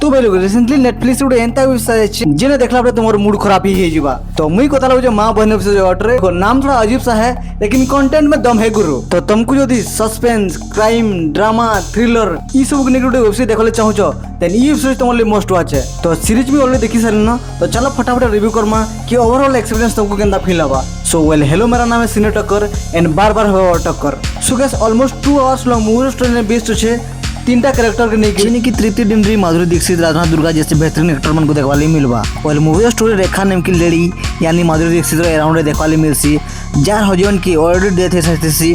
तो भाई लोग रिसेंटली नेटफ्लिक्स गुटे एंता विषय अछि जेने देखला पर तुम्हार मूड खराब ही जीवा। तो मुई कथा लागो मां बहन विषय ऑर्डर को नाम थोड़ा अजीब सा है लेकिन कंटेंट में दम है गुरु। तो तुमको यदि सस्पेंस क्राइम ड्रामा थ्रिलर ई सब के गुटे वेब सीरीज देखले चाहूछो देन ई वेब सीरीज तुमले मस्ट वॉच है। तो सीरीज भी ऑलरेडी देखि सारिन तो चलो फटाफट रिव्यू करमा कि ओवरऑल एक्सपीरियंस तुमको केंदा फील हवा। सो वेल हेलो मेरा नाम है सीने टक्कर एंड बार बार हो टक्कर। So guys almost 2 hours long movie story ने बेस्ड छे तीनटा कैरेक्टर के नहीं जिन्हें की तृप्ति डिमरी माधुरी दीक्षित राधा दुर्गा जैसे बेहतरीन एक्टर मन को देखवाली मिलवा। और मूवी स्टोरी रेखा नाम की लेडी यानी Madhuri Dixit around देखवाली मिलसी jar husband की ऑलरेडी डेथ है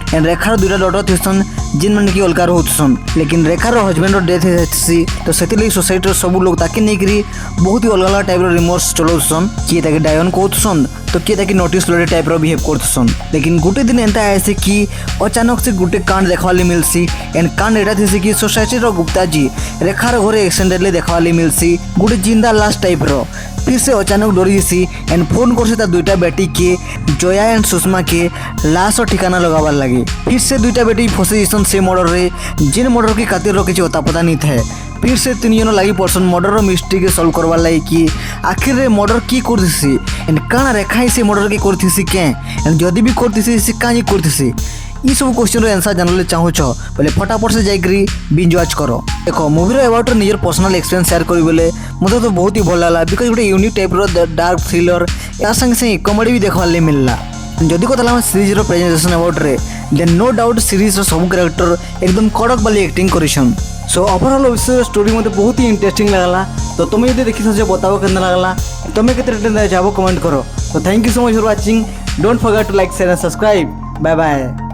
एंड रेखार दुईटा डॉटर थीसन जिन मन की अलकार होतसन लेकिन रेखार हजबैंड डेथ है तो से सोसाइटी सब लोग ताकि नहीं बहुत ही अलग अलग टाइप रिमोर्स चलाउसन किए ताकि डायन कहतसन तो किए ताकि नोटिस लड़े टाइप बिहेव करतसन। लेकिन गोटे दिन एंता ऐसे कि अचानक से गोटे कांड देखवाली मिलसी एंड कांड एटा थी कि सोसाइटी गुप्ता जी रेखार घरे एक्सीडेंटली देखवाली मिलसी गोटे जिंदा लाश टाइप फिर से अचानक डरी जैसी एंड फोन कर दुईटा बेटी के जया एंड सुषमा के लाश और ठिकाना लगावार लगे। फिर से दुईटा बेटी फंसी जैसन से मर्डर रे जिन मर्डर के खातिर किसी अता पता नहीं था। फिर से 3 जन लगी पर्सन मर्डर मिस्ट्री के सॉल्व करवार लगे कि आखिर रे मर्डर की करथीसी एंड काना रेखा से मर्डर के करथीसी के एंड जदि भी करथीसी से काहे करथीसी ई सब क्वेश्चन आंसर जानले चाहूछ बोले फटाफट से जाइकरी बिंज वॉच करो। देखो मूवी अबाउट निजर पर्सनल एक्सपीरियंस शेयर करी बोले मते तो बहुत ही भल लागला बिकज गोटे यूनिक टाइप डार्क थ्रिलर या संगे संगे कॉमेडी भी देखवार मिलला। जदि कथा सीरीज प्रेजेंटेशन अबाउट रे देन नो डाउट सीरीज सब कैरेक्टर एकदम कड़क वाली एक्टिंग करिसन। सो ओवरऑल स्टोरी मते बहुत ही इंटरेस्टिंग लागला। तो तुम्हें यदि देखी सो बताओ केना लागला तुम्हें केते रेटिंग दे जाबो कमेंट करो। तो thank you so much for watching don't forget to like share and subscribe bye bye.